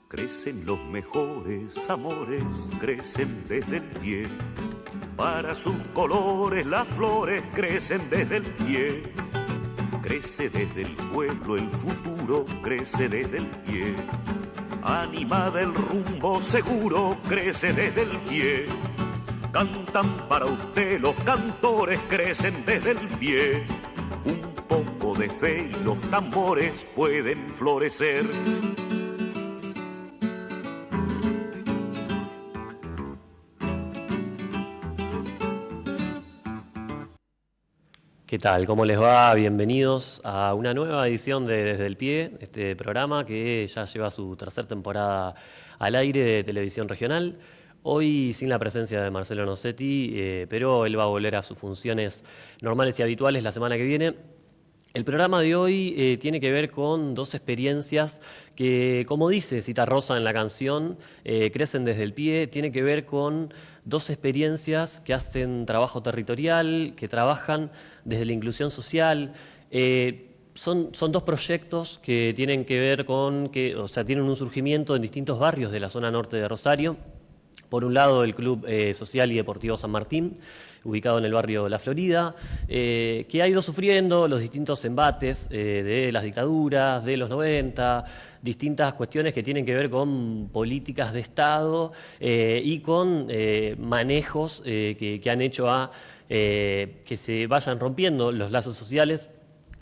Crecen los mejores amores, crecen desde el pie. Para sus colores las flores crecen desde el pie. Crece desde el pueblo el futuro, crece desde el pie. Animada el rumbo seguro, crece desde el pie. Cantan para usted los cantores, crecen desde el pie. Un poco de fe y los tambores pueden florecer. ¿Qué tal? ¿Cómo les va? Bienvenidos a una nueva edición de Desde el Pie, este programa que ya lleva su tercera temporada al aire de televisión regional. Hoy sin la presencia de Marcelo Nocetti, pero él va a volver a sus funciones normales y habituales la semana que viene. El programa de hoy tiene que ver con dos experiencias que, como dice Citarrosa en la canción, crecen desde el pie. Tiene que ver con dos experiencias que hacen trabajo territorial, que trabajan desde la inclusión social. Son dos proyectos que tienen que ver con tienen un surgimiento en distintos barrios de la zona norte de Rosario. Por un lado, el Club Social y Deportivo San Martín, ubicado en el barrio La Florida, que ha ido sufriendo los distintos embates de las dictaduras, de los 90, distintas cuestiones que tienen que ver con políticas de Estado y con manejos que han hecho a que se vayan rompiendo los lazos sociales,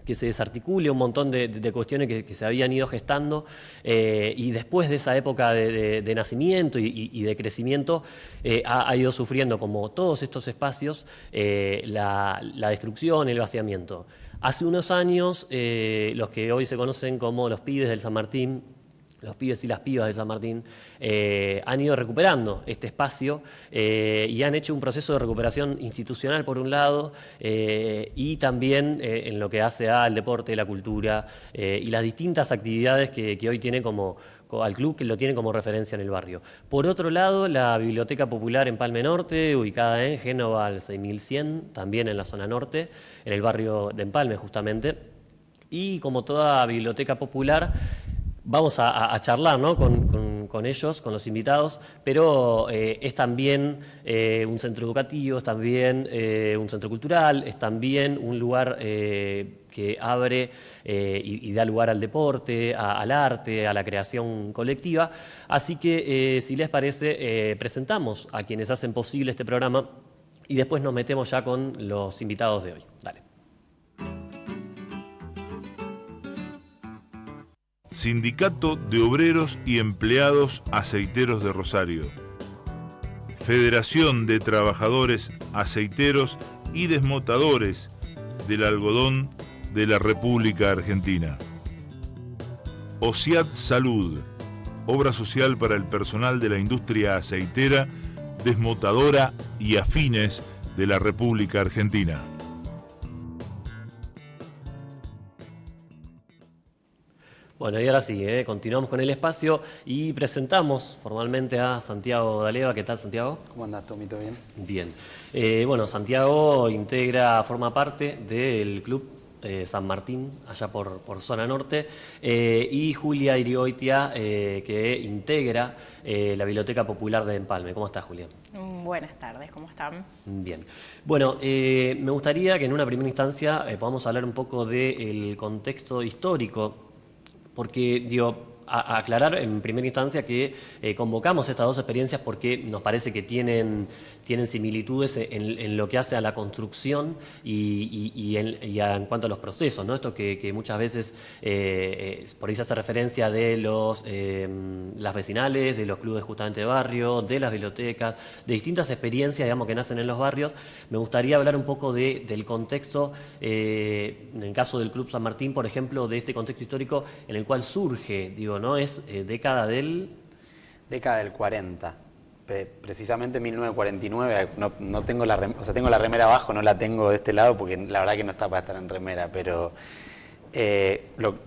que se desarticule un montón de cuestiones que se habían ido gestando y después de esa época de nacimiento y de crecimiento ha ido sufriendo, como todos estos espacios, la destrucción, el vaciamiento. Hace unos años, los que hoy se conocen como los pibes del San Martín, los pibes y las pibas de San Martín, han ido recuperando este espacio y han hecho un proceso de recuperación institucional por un lado y también en lo que hace al deporte, la cultura y las distintas actividades que hoy tiene al club, que lo tiene como referencia en el barrio. Por otro lado, la Biblioteca Popular Empalme Norte, ubicada en Génova al 6100, también en la zona norte, en el barrio de Empalme justamente, y como toda biblioteca popular, vamos a charlar, ¿no?, con ellos, con los invitados, pero es también un centro educativo, es también un centro cultural, es también un lugar que abre y da lugar al deporte, al arte, a la creación colectiva. Así que, si les parece, presentamos a quienes hacen posible este programa y después nos metemos ya con los invitados de hoy. Dale. Sindicato de Obreros y Empleados Aceiteros de Rosario. Federación de Trabajadores Aceiteros y Desmotadores del Algodón de la República Argentina. OSIAT Salud, obra social para el personal de la industria aceitera, desmotadora y afines de la República Argentina. Bueno, y ahora sí, continuamos con el espacio y presentamos formalmente a Santiago D'Aleva. ¿Qué tal, Santiago? ¿Cómo andás, Tomito? ¿Bien? Bien. Bueno, Santiago forma parte del Club San Martín, allá por zona norte, y Julia Irigoitia, que integra la Biblioteca Popular de Empalme. ¿Cómo estás, Julia? Buenas tardes, ¿cómo están? Bien. Bueno, me gustaría que en una primera instancia podamos hablar un poco del contexto histórico, porque, aclarar en primera instancia que convocamos estas dos experiencias porque nos parece que tienen similitudes en lo que hace a la construcción y en cuanto a los procesos, ¿no? Esto que muchas veces por ahí se hace referencia de las vecinales, de los clubes justamente de barrio, de las bibliotecas, de distintas experiencias, digamos, que nacen en los barrios. Me gustaría hablar un poco del contexto, en el caso del Club San Martín, por ejemplo, de este contexto histórico en el cual surge, ¿no? Es década del 40. Precisamente 1949. No tengo tengo la remera abajo, no la tengo de este lado porque la verdad que no está para estar en remera, pero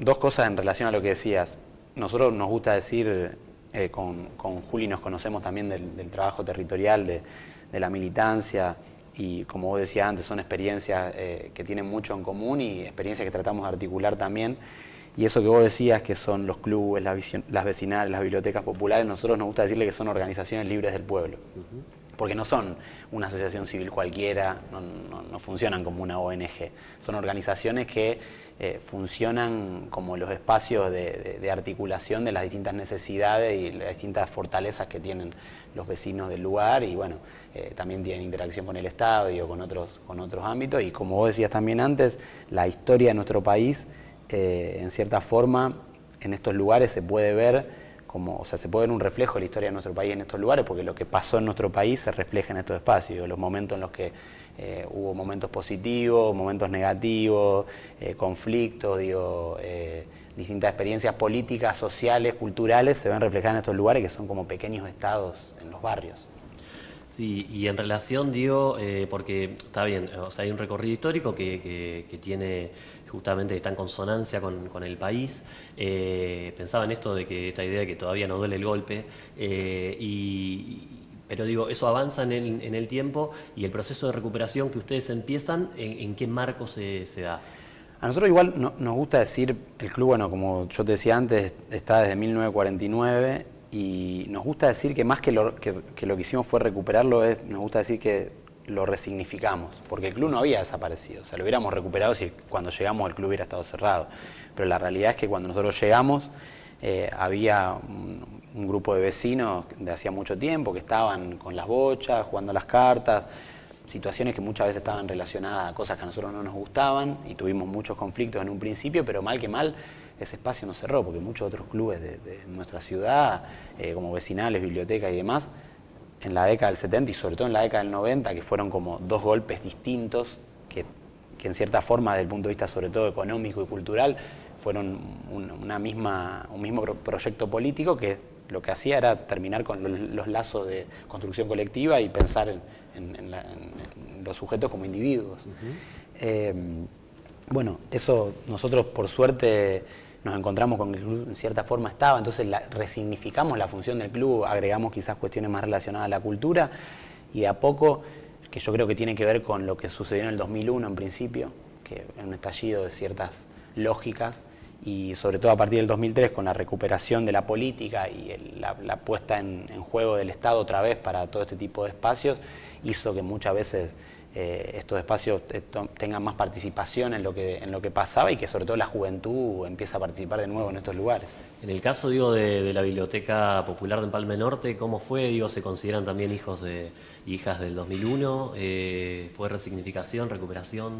dos cosas en relación a lo que decías. Nosotros nos gusta decir, con Juli nos conocemos también del trabajo territorial, de la militancia, y como vos decías antes, son experiencias que tienen mucho en común y experiencias que tratamos de articular también. Y eso que vos decías, que son los clubes, las vecinales, las bibliotecas populares, nosotros nos gusta decirle que son organizaciones libres del pueblo. Porque no son una asociación civil cualquiera, no funcionan como una ONG. Son organizaciones que funcionan como los espacios de articulación de las distintas necesidades y las distintas fortalezas que tienen los vecinos del lugar, y bueno, también tienen interacción con el Estado y con otros ámbitos. Y como vos decías también antes, la historia de nuestro país, en cierta forma, en estos lugares se puede ver se puede ver un reflejo de la historia de nuestro país en estos lugares, porque lo que pasó en nuestro país se refleja en estos espacios, los momentos en los que hubo momentos positivos, momentos negativos, conflictos, distintas experiencias políticas, sociales, culturales, se ven reflejadas en estos lugares que son como pequeños estados en los barrios. Sí, y en relación, digo, porque está bien, o sea, hay un recorrido histórico que tiene justamente, está en consonancia con el país. Pensaba en esto de que esta idea de que todavía no duele el golpe, pero digo, eso avanza en el tiempo, y el proceso de recuperación que ustedes empiezan, ¿en qué marco se da? A nosotros igual nos gusta decir, el club, bueno, como yo te decía antes, está desde 1949, y nos gusta decir que más que lo que hicimos fue recuperarlo, nos gusta decir que lo resignificamos, porque el club no había desaparecido, o sea, lo hubiéramos recuperado si cuando llegamos el club hubiera estado cerrado, pero la realidad es que cuando nosotros llegamos había un grupo de vecinos de hacía mucho tiempo que estaban con las bochas, jugando las cartas, situaciones que muchas veces estaban relacionadas a cosas que a nosotros no nos gustaban, y tuvimos muchos conflictos en un principio, pero mal que mal ese espacio no cerró, porque muchos otros clubes de nuestra ciudad, como vecinales, bibliotecas y demás, en la década del 70 y sobre todo en la década del 90, que fueron como dos golpes distintos, que en cierta forma, desde el punto de vista sobre todo económico y cultural, fueron un mismo proyecto político que lo que hacía era terminar con los lazos de construcción colectiva y pensar en los sujetos como individuos. Bueno, eso nosotros por suerte nos encontramos con que el club en cierta forma estaba, entonces resignificamos la función del club, agregamos quizás cuestiones más relacionadas a la cultura, y de a poco, que yo creo que tiene que ver con lo que sucedió en el 2001 en principio, que en un estallido de ciertas lógicas, y sobre todo a partir del 2003 con la recuperación de la política y la puesta en juego del Estado otra vez para todo este tipo de espacios, hizo que muchas veces estos espacios tengan más participación en lo que pasaba, y que sobre todo la juventud empieza a participar de nuevo en estos lugares. En el caso, digo, de la Biblioteca Popular de Empalme Norte, ¿cómo fue? Digo, ¿se consideran también hijos y hijas del 2001? ¿Fue resignificación, recuperación?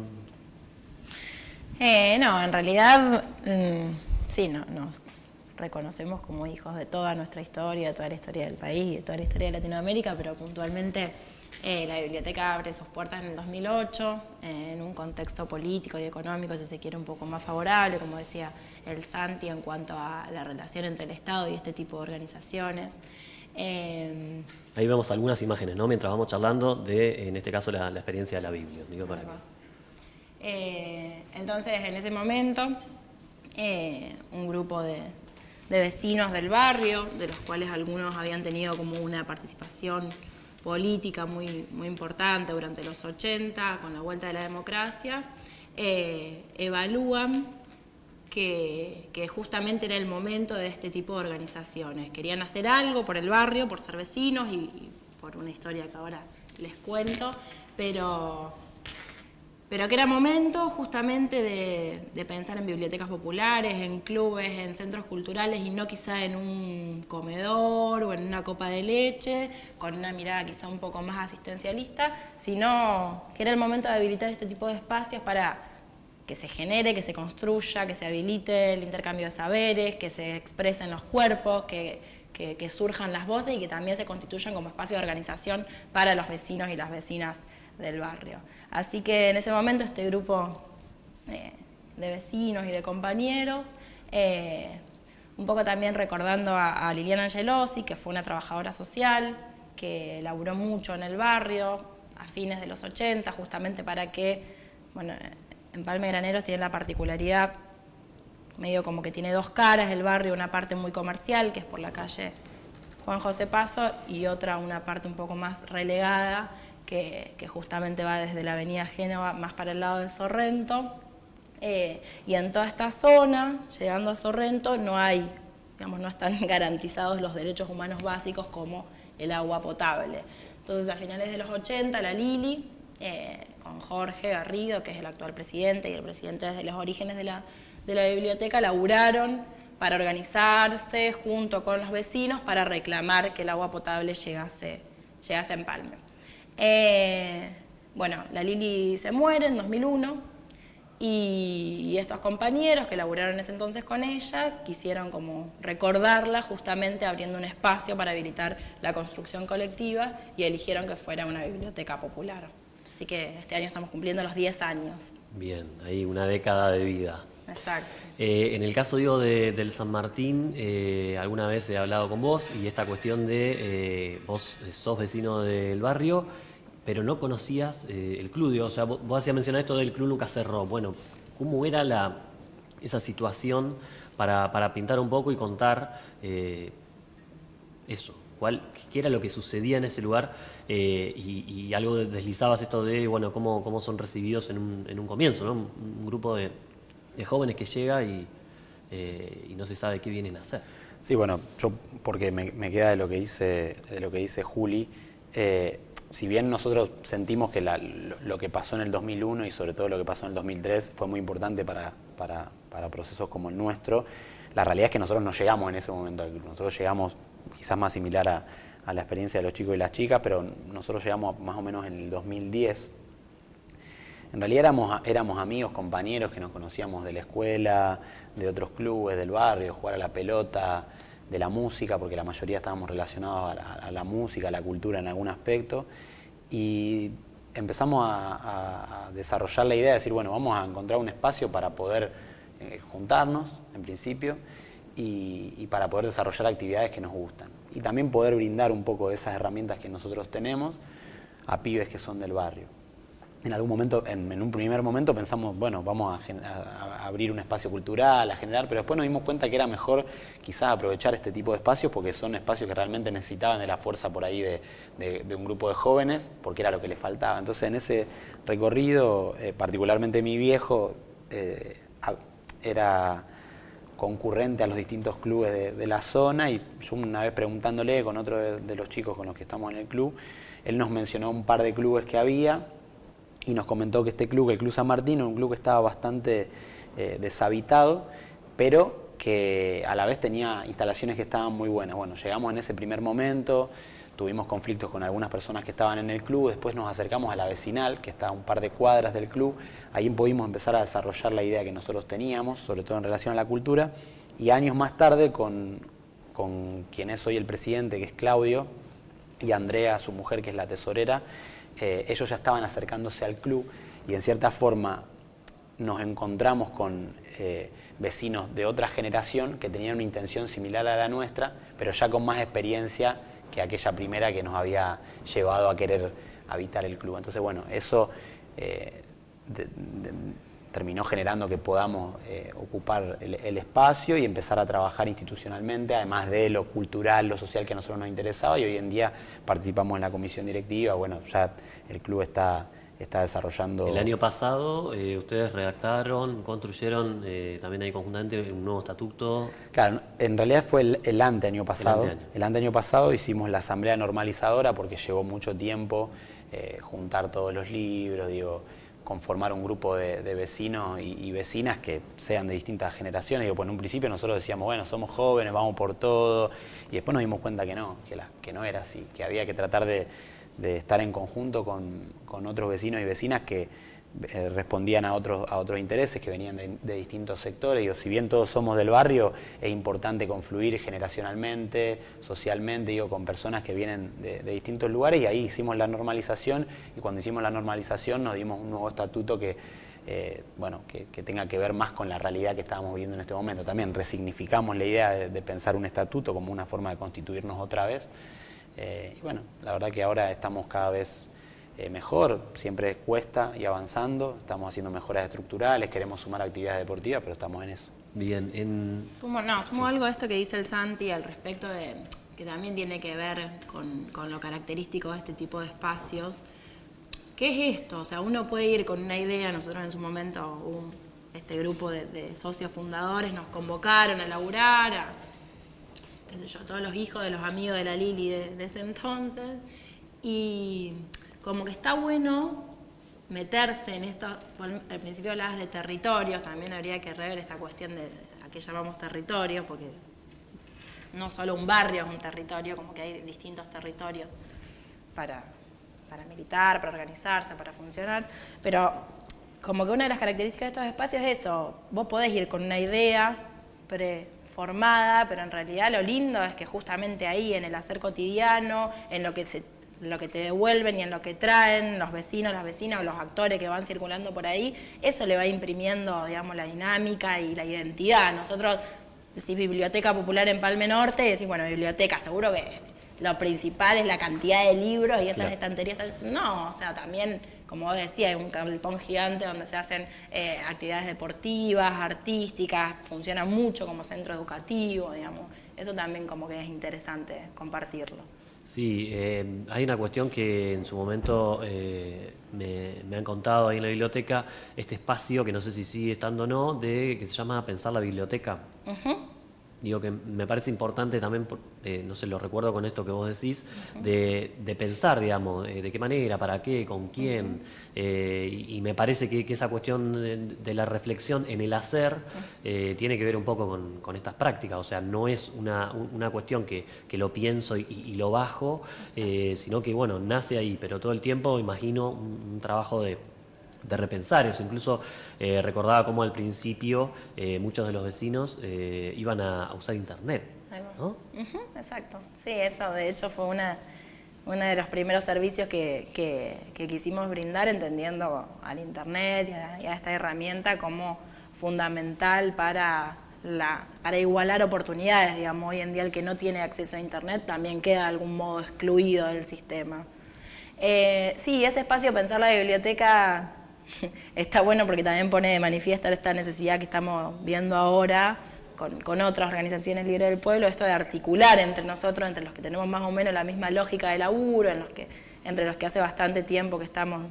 No, en realidad sí, nos reconocemos como hijos de toda nuestra historia, de toda la historia del país, de toda la historia de Latinoamérica, pero puntualmente la biblioteca abre sus puertas en el 2008, en un contexto político y económico, si se quiere, un poco más favorable, como decía el Santi, en cuanto a la relación entre el Estado y este tipo de organizaciones. Ahí vemos algunas imágenes, ¿no? Mientras vamos charlando de, en este caso, la experiencia de la Biblia. Digo, para entonces, en ese momento, un grupo de vecinos del barrio, de los cuales algunos habían tenido como una participación política muy importante durante los 80, con la vuelta de la democracia, evalúan que justamente era el momento de este tipo de organizaciones. Querían hacer algo por el barrio, por ser vecinos y por una historia que ahora les cuento, pero que era momento justamente de pensar en bibliotecas populares, en clubes, en centros culturales, y no quizá en un comedor o en una copa de leche, con una mirada quizá un poco más asistencialista, sino que era el momento de habilitar este tipo de espacios para que se genere, que se construya, que se habilite el intercambio de saberes, que se expresen los cuerpos, que surjan las voces, y que también se constituyan como espacio de organización para los vecinos y las vecinas del barrio. Así que en ese momento este grupo de vecinos y de compañeros, un poco también recordando a Liliana Angelosi, que fue una trabajadora social, que laburó mucho en el barrio a fines de los 80, justamente para que, bueno, Empalme Graneros tiene la particularidad, medio como que tiene dos caras el barrio, una parte muy comercial, que es por la calle Juan José Paso, y otra, una parte un poco más relegada, que justamente va desde la avenida Génova más para el lado de Sorrento, Y en toda esta zona, llegando a Sorrento, no hay, digamos, no están garantizados los derechos humanos básicos como el agua potable. Entonces, a finales de los 80, la Lili, con Jorge Garrido, que es el actual presidente y el presidente desde los orígenes de la biblioteca, laburaron para organizarse junto con los vecinos para reclamar que el agua potable llegase a Empalme. Bueno, la Lili se muere en 2001 y estos compañeros que laburaron en ese entonces con ella quisieron como recordarla justamente abriendo un espacio para habilitar la construcción colectiva y eligieron que fuera una biblioteca popular. Así que este año estamos cumpliendo los 10 años. Bien, ahí una década de vida. Exacto. En el caso, digo, del San Martín, alguna vez he hablado con vos y esta cuestión de vos sos vecino del barrio, pero no conocías el club, digo, o sea, vos hacías mencionar esto del club nunca cerró. Bueno, ¿cómo era esa situación para pintar un poco y contar eso? ¿Qué era lo que sucedía en ese lugar? Y algo deslizabas esto de, bueno, cómo son recibidos en un comienzo, ¿no? Un grupo de jóvenes que llega y no se sabe qué vienen a hacer. Sí, bueno, yo porque me queda de lo que dice Juli, si bien nosotros sentimos que lo que pasó en el 2001 y sobre todo lo que pasó en el 2003 fue muy importante para procesos como el nuestro, la realidad es que nosotros no llegamos en ese momento al club. Nosotros llegamos quizás más similar a la experiencia de los chicos y las chicas, pero nosotros llegamos más o menos en el 2010. En realidad éramos amigos, compañeros que nos conocíamos de la escuela, de otros clubes, del barrio, jugar a la pelota, de la música, porque la mayoría estábamos relacionados a la música, a la cultura en algún aspecto, y empezamos a desarrollar la idea de decir, bueno, vamos a encontrar un espacio para poder juntarnos, en principio, y para poder desarrollar actividades que nos gustan. Y también poder brindar un poco de esas herramientas que nosotros tenemos a pibes que son del barrio. En algún momento, en un primer momento pensamos, bueno, vamos a abrir un espacio cultural, a generar, pero después nos dimos cuenta que era mejor quizás aprovechar este tipo de espacios porque son espacios que realmente necesitaban de la fuerza por ahí de un grupo de jóvenes, porque era lo que les faltaba. Entonces en ese recorrido, particularmente mi viejo, era concurrente a los distintos clubes de la zona y yo una vez preguntándole con otro de los chicos con los que estamos en el club, él nos mencionó un par de clubes que había y nos comentó que este club, el Club San Martín, era un club que estaba bastante deshabitado, pero que a la vez tenía instalaciones que estaban muy buenas. Bueno, llegamos en ese primer momento, tuvimos conflictos con algunas personas que estaban en el club, después nos acercamos a la vecinal, que está a un par de cuadras del club, ahí pudimos empezar a desarrollar la idea que nosotros teníamos, sobre todo en relación a la cultura, y años más tarde con quien es hoy el presidente, que es Claudio, y Andrea, su mujer, que es la tesorera, ellos ya estaban acercándose al club y en cierta forma nos encontramos con vecinos de otra generación que tenían una intención similar a la nuestra, pero ya con más experiencia que aquella primera que nos había llevado a querer habitar el club. Entonces, bueno, eso terminó generando que podamos ocupar el espacio y empezar a trabajar institucionalmente, además de lo cultural, lo social que a nosotros nos interesaba, y hoy en día participamos en la comisión directiva. Bueno, ya el club está desarrollando... El año pasado ustedes redactaron, construyeron también ahí conjuntamente un nuevo estatuto. Claro, en realidad fue el anteaño pasado. El anteaño pasado hicimos la asamblea normalizadora porque llevó mucho tiempo juntar todos los libros, conformar un grupo de vecinos y vecinas que sean de distintas generaciones. Pues en un principio nosotros decíamos, bueno, somos jóvenes, vamos por todo, y después nos dimos cuenta que no era así, que había que tratar de estar en conjunto con otros vecinos y vecinas que respondían a otros intereses que venían de distintos sectores. Si bien todos somos del barrio, es importante confluir generacionalmente, socialmente, con personas que vienen de distintos lugares, y ahí hicimos la normalización, y cuando hicimos la normalización nos dimos un nuevo estatuto que tenga que ver más con la realidad que estábamos viviendo en este momento. También resignificamos la idea de pensar un estatuto como una forma de constituirnos otra vez. Y bueno, la verdad que ahora estamos cada vez mejor, siempre cuesta y avanzando, estamos haciendo mejoras estructurales, queremos sumar actividades deportivas, pero estamos en eso. Bien, Sumo algo a esto que dice el Santi al respecto que también tiene que ver con lo característico de este tipo de espacios. ¿Qué es esto? O sea, uno puede ir con una idea, nosotros en su momento este grupo de socios fundadores nos convocaron a laburar, qué sé yo, todos los hijos de los amigos de la Lili de ese entonces, y como que está bueno meterse en esto. Al principio hablabas de territorios, también habría que rever esta cuestión de a qué llamamos territorio, porque no solo un barrio es un territorio, como que hay distintos territorios para militar, para organizarse, para funcionar, pero como que una de las características de estos espacios es eso, vos podés ir con una idea preformada, pero en realidad lo lindo es que justamente ahí, en el hacer cotidiano, en lo que te devuelven y en lo que traen los vecinos, las vecinas o los actores que van circulando por ahí, eso le va imprimiendo, digamos, la dinámica y la identidad. Nosotros decís Biblioteca Popular en Palme Norte y decís, bueno, biblioteca, seguro que lo principal es la cantidad de libros y esas estanterías. No, o sea, también, como vos decías, hay un galpón gigante donde se hacen actividades deportivas, artísticas, funciona mucho como centro educativo, digamos. Eso también como que es interesante compartirlo. Sí, hay una cuestión que en su momento me han contado ahí en la biblioteca, este espacio, que no sé si sigue estando o no, que se llama Pensar la Biblioteca. Digo que me parece importante también, no sé, lo recuerdo con esto que vos decís, de pensar, digamos, de qué manera, para qué, con quién, y me parece que esa cuestión de la reflexión en el hacer tiene que ver un poco con estas prácticas, o sea, no es una cuestión que lo pienso y lo bajo, sino que, bueno, nace ahí, pero todo el tiempo imagino un trabajo de repensar eso. Incluso recordaba cómo al principio muchos de los vecinos iban a usar internet, ¿no? Exacto, sí, eso de hecho fue uno de los primeros servicios que quisimos brindar, entendiendo al internet y a esta herramienta como fundamental para igualar oportunidades, digamos. Hoy en día el que no tiene acceso a internet también queda de algún modo excluido del sistema. Sí, ese espacio Pensar la Biblioteca está bueno porque también pone de manifiesto esta necesidad que estamos viendo ahora con otras organizaciones libres del pueblo, esto de articular entre nosotros, entre los que tenemos más o menos la misma lógica de laburo, entre los que hace bastante tiempo que estamos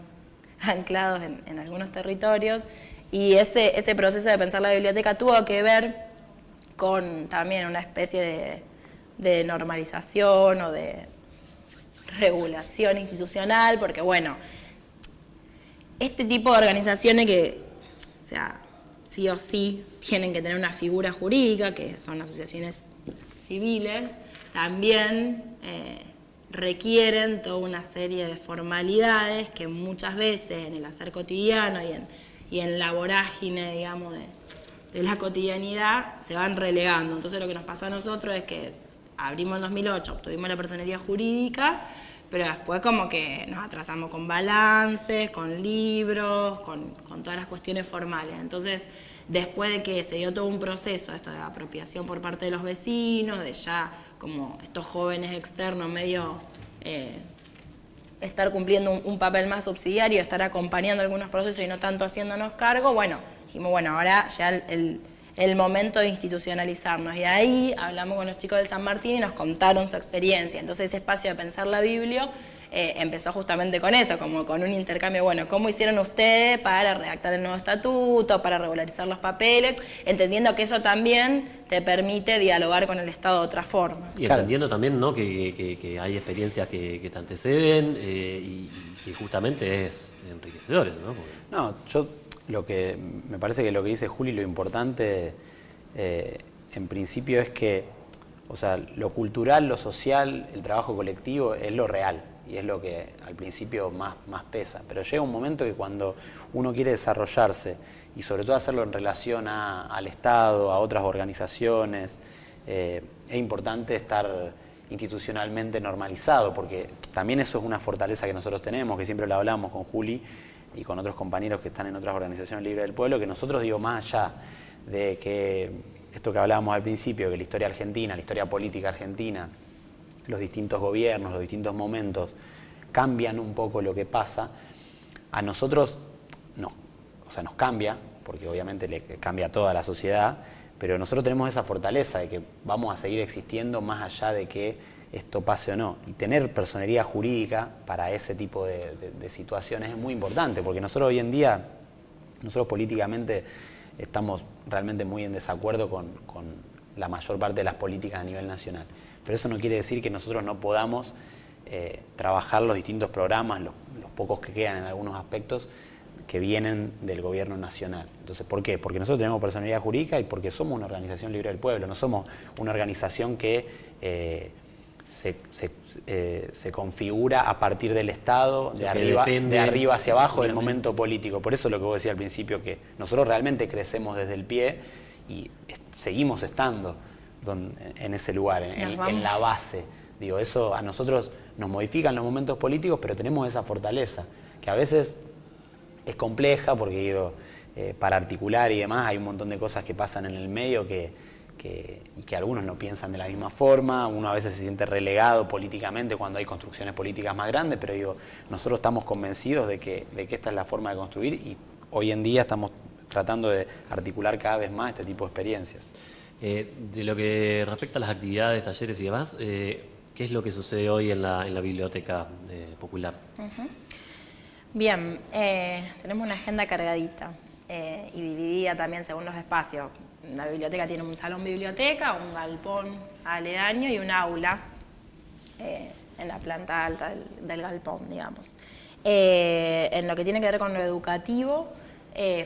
anclados en algunos territorios, y ese proceso de pensar la biblioteca tuvo que ver con también una especie de normalización o de regulación institucional, porque bueno, este tipo de organizaciones que, o sea, sí o sí tienen que tener una figura jurídica, que son asociaciones civiles, también requieren toda una serie de formalidades que muchas veces en el hacer cotidiano y en la vorágine, digamos, de la cotidianidad se van relegando. Entonces lo que nos pasó a nosotros es que abrimos en 2008, obtuvimos la personería jurídica, pero después como que nos atrasamos con balances, con libros, con todas las cuestiones formales. Entonces, después de que se dio todo un proceso, esto de apropiación por parte de los vecinos, de ya como estos jóvenes externos medio estar cumpliendo un papel más subsidiario, estar acompañando algunos procesos y no tanto haciéndonos cargo, bueno, dijimos, bueno, ahora ya el momento de institucionalizarnos. Y ahí hablamos con los chicos del San Martín y nos contaron su experiencia. Entonces ese espacio de Pensar la Biblia empezó justamente con eso, como con un intercambio, bueno, ¿cómo hicieron ustedes para redactar el nuevo estatuto, para regularizar los papeles? Entendiendo que eso también te permite dialogar con el Estado de otra forma. Y entendiendo también, ¿no?, que hay experiencias que te anteceden y que justamente es enriquecedores, ¿no? No, me parece que lo que dice Juli, lo importante en principio es que, o sea, lo cultural, lo social, el trabajo colectivo es lo real y es lo que al principio más pesa. Pero llega un momento que cuando uno quiere desarrollarse y sobre todo hacerlo en relación al Estado, a otras organizaciones, es importante estar institucionalmente normalizado, porque también eso es una fortaleza que nosotros tenemos, que siempre lo hablamos con Juli y con otros compañeros que están en otras organizaciones libres del pueblo, que nosotros, digo, más allá de que esto que hablábamos al principio, que la historia argentina, la historia política argentina, los distintos gobiernos, los distintos momentos cambian un poco lo que pasa, a nosotros no, o sea, nos cambia, porque obviamente le cambia a toda la sociedad, pero nosotros tenemos esa fortaleza de que vamos a seguir existiendo más allá de que esto pase o no. Y tener personería jurídica para ese tipo de situaciones es muy importante, porque nosotros hoy en día, nosotros políticamente estamos realmente muy en desacuerdo con la mayor parte de las políticas a nivel nacional. Pero eso no quiere decir que nosotros no podamos trabajar los distintos programas, los pocos que quedan en algunos aspectos, que vienen del gobierno nacional. Entonces, ¿por qué? Porque nosotros tenemos personalidad jurídica y porque somos una organización libre del pueblo, no somos una organización que se configura a partir del Estado, de arriba hacia abajo, del momento político. Por eso lo que vos decías al principio, que nosotros realmente crecemos desde el pie y seguimos estando en ese lugar, en la base. Digo, eso a nosotros nos modifican los momentos políticos, pero tenemos esa fortaleza, que a veces es compleja, porque digo, para articular y demás hay un montón de cosas que pasan en el medio y que algunos no piensan de la misma forma, uno a veces se siente relegado políticamente cuando hay construcciones políticas más grandes, pero digo, nosotros estamos convencidos de que esta es la forma de construir y hoy en día estamos tratando de articular cada vez más este tipo de experiencias. De lo que respecta a las actividades, talleres y demás, ¿qué es lo que sucede hoy en la biblioteca popular? Bien, tenemos una agenda cargadita y dividida también según los espacios. La biblioteca tiene un salón biblioteca, un galpón aledaño y un aula en la planta alta del galpón, digamos. En lo que tiene que ver con lo educativo,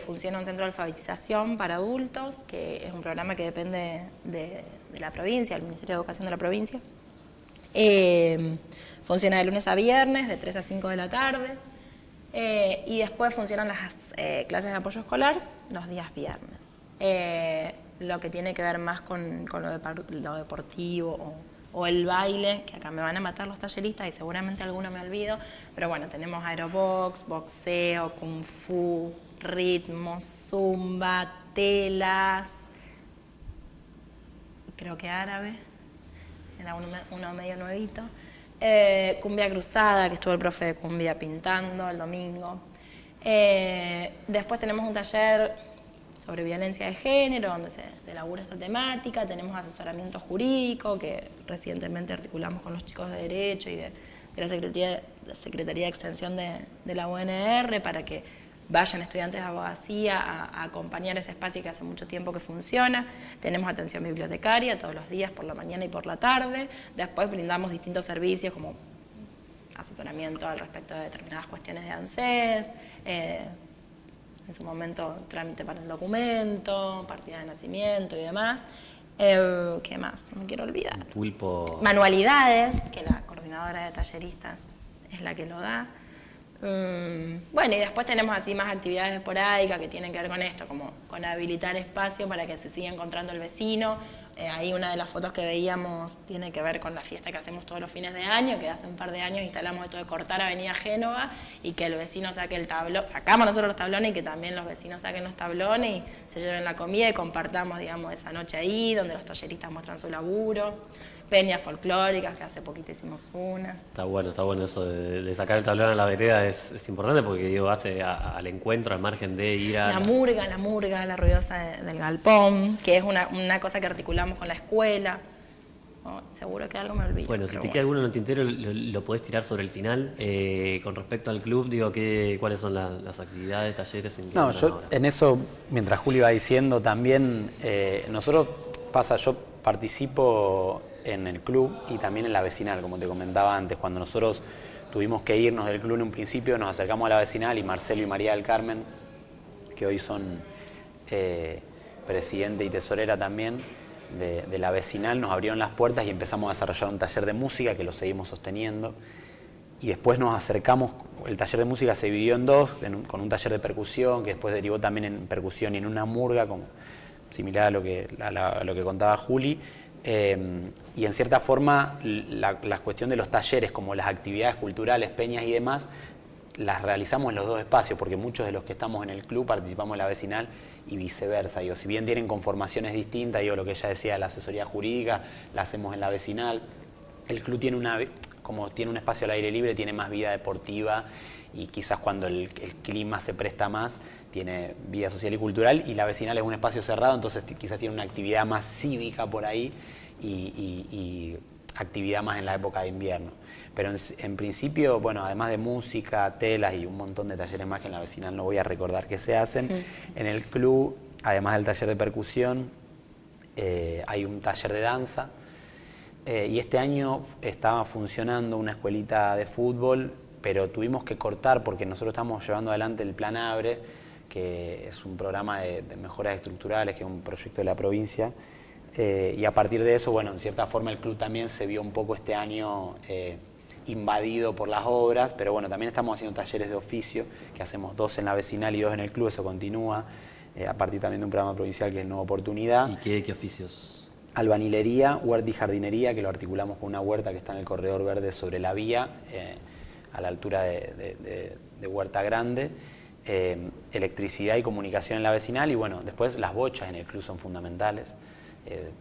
funciona un centro de alfabetización para adultos, que es un programa que depende de la provincia, del Ministerio de Educación de la provincia. Funciona de lunes a viernes, de 3 a 5 de la tarde. Y después funcionan las clases de apoyo escolar los días viernes. Lo que tiene que ver más con lo deportivo o el baile, que acá me van a matar los talleristas y seguramente alguno me olvido, pero bueno, tenemos aerobox, boxeo, kung fu, ritmo, zumba, telas, creo que árabe, era uno medio nuevito. Cumbia cruzada, que estuvo el profe de cumbia pintando el domingo. Después tenemos un taller sobre violencia de género, donde se elabora esta temática. Tenemos asesoramiento jurídico, que recientemente articulamos con los chicos de Derecho y de la Secretaría de Extensión de la UNR, para que vayan estudiantes de abogacía a acompañar ese espacio que hace mucho tiempo que funciona. Tenemos atención bibliotecaria todos los días, por la mañana y por la tarde. Después brindamos distintos servicios como asesoramiento al respecto de determinadas cuestiones de ANSES, en su momento trámite para el documento, partida de nacimiento y demás. ¿Qué más? No quiero olvidar. Pulpo. Manualidades, que la coordinadora de talleristas es la que lo da. Bueno, y después tenemos así más actividades esporádicas que tienen que ver con esto, como con habilitar espacio para que se siga encontrando el vecino. Ahí una de las fotos que veíamos tiene que ver con la fiesta que hacemos todos los fines de año, que hace un par de años instalamos esto de cortar Avenida Génova y que el vecino saque el tablón, sacamos nosotros los tablones y que también los vecinos saquen los tablones y se lleven la comida y compartamos, digamos, esa noche ahí, donde los talleristas muestran su laburo. Peñas folclóricas, que hace poquito hicimos una. Está bueno eso de sacar el tablón a la vereda, es importante porque digo, hace al encuentro, al margen de ir a... La murga, la ruidosa del galpón, que es una cosa que articulamos con la escuela. Oh, seguro que algo me olvido. Bueno, si te queda alguno en el tintero, lo podés tirar sobre el final. Con respecto al club, digo, ¿cuáles son las actividades, talleres? No, yo en eso, mientras Juli va diciendo, también yo participo en el club y también en la vecinal, como te comentaba antes. Cuando nosotros tuvimos que irnos del club en un principio, nos acercamos a la vecinal y Marcelo y María del Carmen, que hoy son presidente y tesorera también de la vecinal, nos abrieron las puertas y empezamos a desarrollar un taller de música que lo seguimos sosteniendo. Y después nos acercamos, el taller de música se dividió en dos, con un taller de percusión, que después derivó también en percusión y en una murga, similar a lo que contaba Juli. Y en cierta forma la cuestión de los talleres, como las actividades culturales, peñas y demás, las realizamos en los dos espacios, porque muchos de los que estamos en el club participamos en la vecinal y viceversa. Si bien tienen conformaciones distintas, lo que ella decía de la asesoría jurídica, la hacemos en la vecinal. El club como tiene un espacio al aire libre, tiene más vida deportiva y quizás cuando el clima se presta más, tiene vida social y cultural, y la vecinal es un espacio cerrado, entonces quizás tiene una actividad más cívica por ahí y actividad más en la época de invierno. Pero en principio, bueno, además de música, telas y un montón de talleres más que en la vecinal no voy a recordar que se hacen, en el club además del taller de percusión, hay un taller de danza. Y este año estaba funcionando una escuelita de fútbol, pero tuvimos que cortar porque nosotros estamos llevando adelante el Plan Abre, que es un programa de mejoras estructurales, que es un proyecto de la provincia. Y a partir de eso, bueno, en cierta forma el club también se vio un poco este año invadido por las obras, pero bueno, también estamos haciendo talleres de oficio, que hacemos 2 en la vecinal y 2 en el club, eso continúa, a partir también de un programa provincial que es Nueva Oportunidad. ¿Y qué oficios? Albañilería, huerta y jardinería, que lo articulamos con una huerta que está en el corredor verde sobre la vía, a la altura de Huerta Grande. Electricidad y comunicación en la vecinal, y bueno, después las bochas en el club son fundamentales.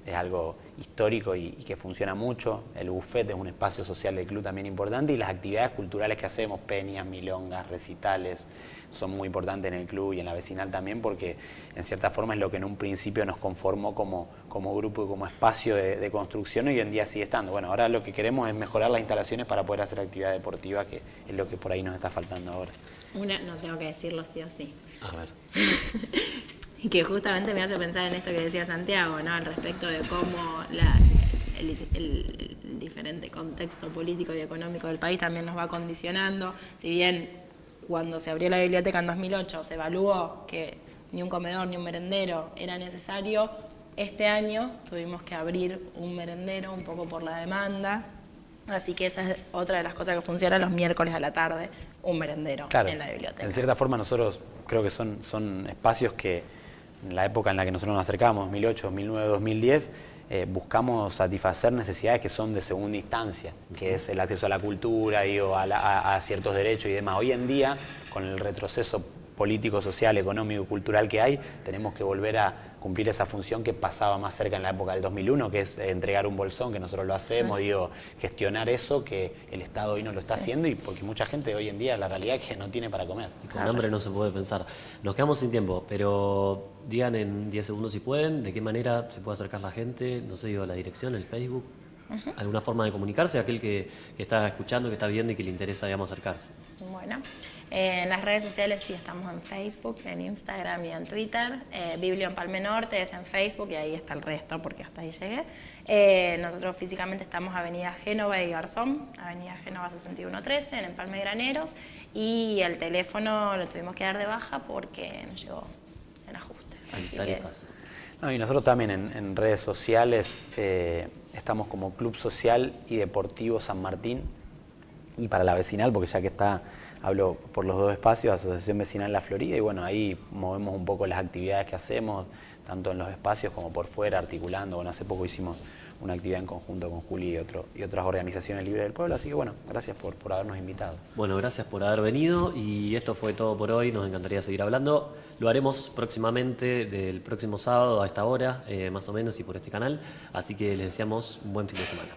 Es algo histórico y que funciona mucho. El buffet es un espacio social del club también importante, y las actividades culturales que hacemos, peñas, milongas, recitales, son muy importantes en el club y en la vecinal también, porque en cierta forma es lo que en un principio nos conformó como grupo y como espacio de construcción, y hoy en día sigue estando. Bueno, ahora lo que queremos es mejorar las instalaciones para poder hacer actividad deportiva, que es lo que por ahí nos está faltando ahora. No tengo que decirlo sí o sí. A ver. Y que justamente me hace pensar en esto que decía Santiago, ¿no? Al respecto de cómo el diferente contexto político y económico del país también nos va condicionando. Si bien cuando se abrió la biblioteca en 2008 se evaluó que ni un comedor ni un merendero era necesario, este año tuvimos que abrir un merendero un poco por la demanda. Así que esa es otra de las cosas que funciona los miércoles a la tarde, un merendero en la biblioteca. En cierta forma nosotros creo que son espacios que en la época en la que nosotros nos acercamos, 2008, 2009, 2010, buscamos satisfacer necesidades que son de segunda instancia, que es el acceso a la cultura, a ciertos derechos y demás. Hoy en día, con el retroceso político, social, económico y cultural que hay, tenemos que volver a cumplir esa función que pasaba más cerca en la época del 2001, que es entregar un bolsón, que nosotros lo hacemos, gestionar eso, que el Estado hoy no lo está haciendo, y porque mucha gente hoy en día la realidad es que no tiene para comer. Y con hambre no se puede pensar. Nos quedamos sin tiempo, pero digan en 10 segundos si pueden, de qué manera se puede acercar la gente, no sé, digo, la dirección, el Facebook, alguna forma de comunicarse, aquel que está escuchando, que está viendo y que le interesa, digamos, acercarse. Bueno, en las redes sociales sí estamos en Facebook, en Instagram y en Twitter. Biblio en Palme Norte es en Facebook y ahí está el resto porque hasta ahí llegué. Nosotros físicamente estamos Avenida Génova y Garzón, Avenida Génova 6113 en Empalme Graneros, y el teléfono lo tuvimos que dar de baja porque nos llegó en ajuste. Y nosotros también en redes sociales estamos como Club Social y Deportivo San Martín, y para la vecinal, porque ya que hablo por los dos espacios, Asociación Vecinal La Florida, y bueno, ahí movemos un poco las actividades que hacemos, tanto en los espacios como por fuera, articulando. Bueno, hace poco hicimos una actividad en conjunto con Juli y otras organizaciones libres del pueblo, así que bueno, gracias por habernos invitado. Bueno, gracias por haber venido, y esto fue todo por hoy. Nos encantaría seguir hablando. Lo haremos próximamente, del próximo sábado a esta hora, más o menos, y por este canal, así que les deseamos un buen fin de semana.